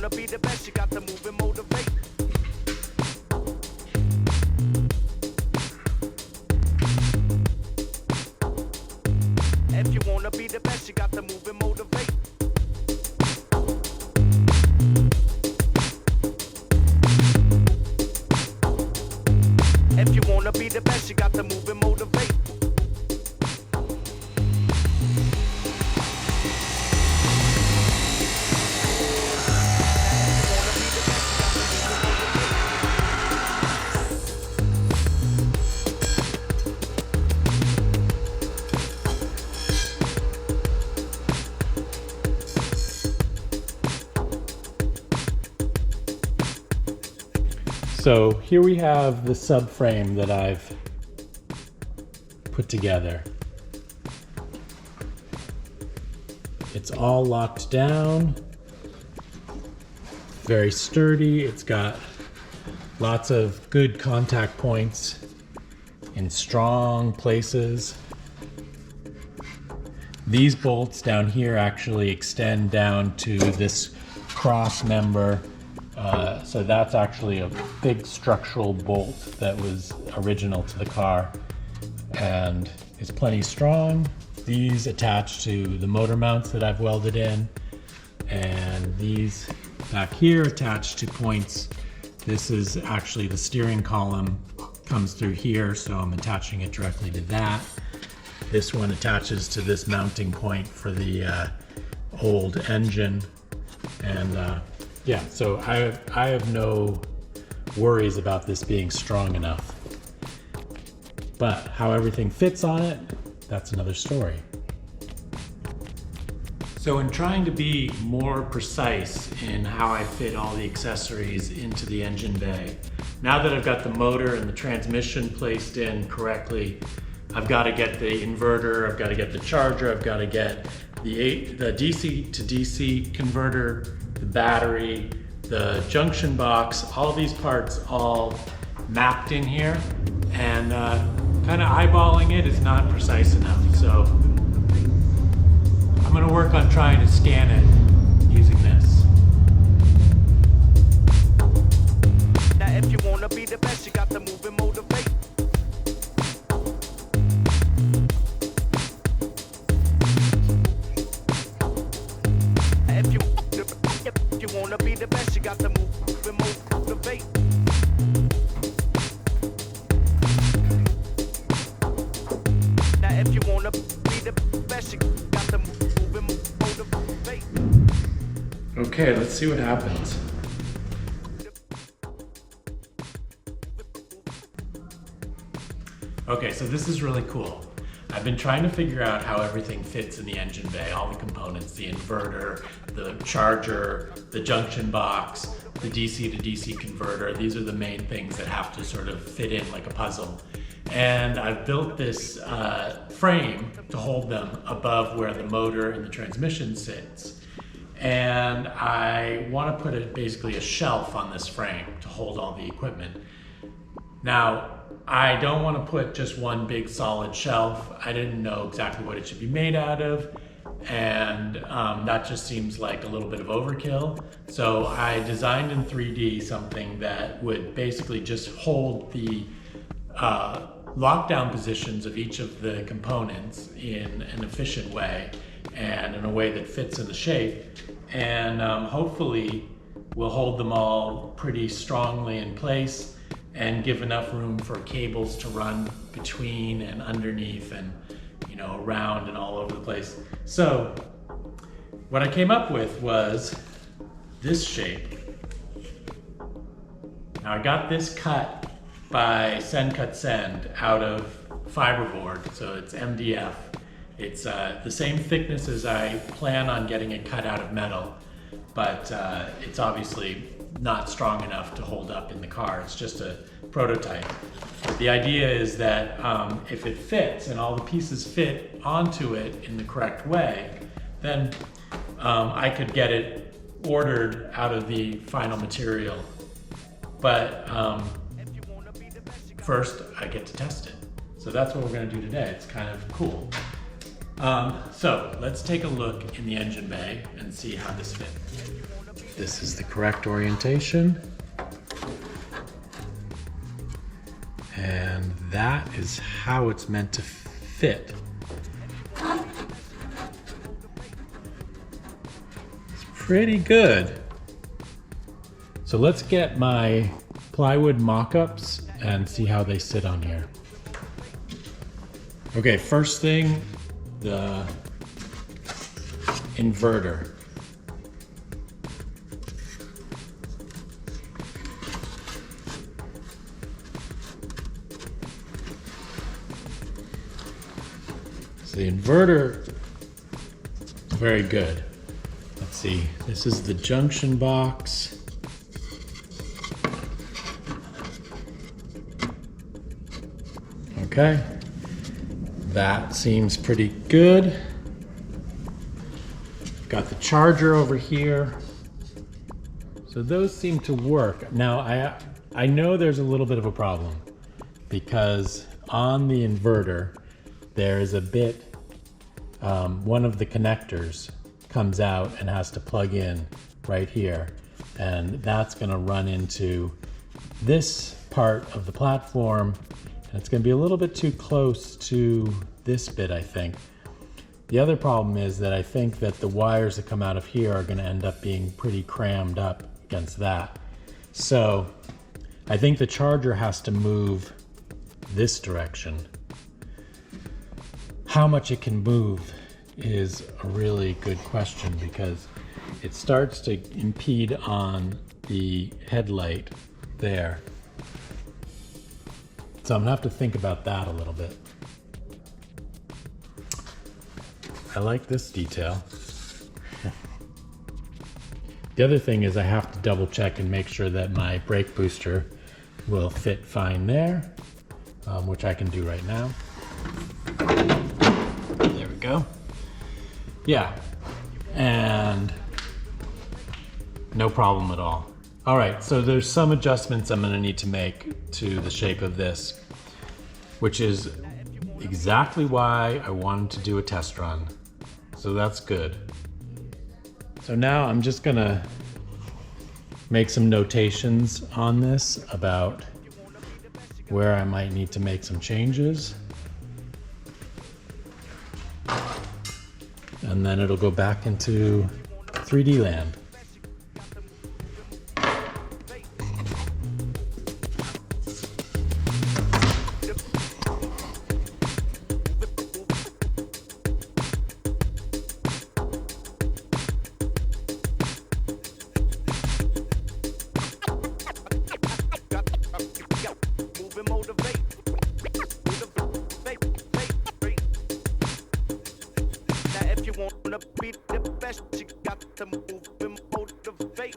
wanna be the best, you got to move and motivate. If you wanna be the best, you got to move and motivate. If you wanna be the best, you got to move and motivate. So here we have the subframe that I've put together. It's all locked down, very sturdy. It's got lots of good contact points in strong places. These bolts down here actually extend down to this cross member. So that's actually a big structural bolt that was original to the car and is plenty strong. These attach to the motor mounts that I've welded in, and these back here attach to points. This is actually the steering column comes through here, so I'm attaching it directly to that. This one attaches to this mounting point for the old engine, and yeah, so I have no worries about this being strong enough. But how everything fits on it, that's another story. So in trying to be more precise in how I fit all the accessories into the engine bay, now that I've got the motor and the transmission placed in correctly, I've got to get the inverter, I've got to get the charger, I've got to get the DC to DC converter, the battery, the junction box, all these parts all mapped in here, and kind of eyeballing it is not precise enough. So I'm going to work on trying to scan it using this. Now if you wanna be the best, you got to move and motivate. If you wanna be the best, you got to move and motivate. Now if you wanna be the best, you got to move and motivate. Okay, let's see what happens. Okay, so this is really cool. I've been trying to figure out how everything fits in the engine bay, all the components, the inverter, the charger, the junction box, the DC to DC converter. These are the main things that have to sort of fit in like a puzzle. And I've built this frame to hold them above where the motor and the transmission sits. And I want to put basically a shelf on this frame to hold all the equipment. Now, I don't want to put just one big solid shelf. I didn't know exactly what it should be made out of, and that just seems like a little bit of overkill. So I designed in 3D something that would basically just hold the lockdown positions of each of the components in an efficient way and in a way that fits in the shape, and hopefully will hold them all pretty strongly in place and give enough room for cables to run between and underneath and, you know, around and all over the place. So what I came up with was this shape. Now I got this cut by Send Cut Send out of fiberboard, so it's MDF. It's the same thickness as I plan on getting it cut out of metal, but it's obviously not strong enough to hold up in the car. It's just a prototype. The idea is that if it fits and all the pieces fit onto it in the correct way, then I could get it ordered out of the final material. But first I get to test it. So that's what we're going to do today. It's kind of cool. So let's take a look in the engine bay and see how this fits. this is the correct orientation. And that is how it's meant to fit. It's pretty good. So let's get my plywood mock-ups and see how they sit on here. Okay, first thing, the inverter. So the inverter is very good. Let's see, this is the junction box. Okay, that seems pretty good. Got the charger over here. So those seem to work. Now I know there's a little bit of a problem because on the inverter, there is a bit, one of the connectors comes out and has to plug in right here. And that's gonna run into this part of the platform. And it's gonna be a little bit too close to this bit, I think. The other problem is that I think that the wires that come out of here are gonna end up being pretty crammed up against that. So I think the charger has to move this direction. How much it can move is a really good question because it starts to impede on the headlight there. So I'm gonna have to think about that a little bit. I like this detail. The other thing is I have to double check and make sure that my brake booster will fit fine there, which I can do right now. There we go. Yeah, and no problem at all. All right, so there's some adjustments I'm gonna need to make to the shape of this, which is exactly why I wanted to do a test run. So that's good. So now I'm just gonna make some notations on this about where I might need to make some changes. And then it'll go back into 3D land. Wanna be the best, you got to move and motivate.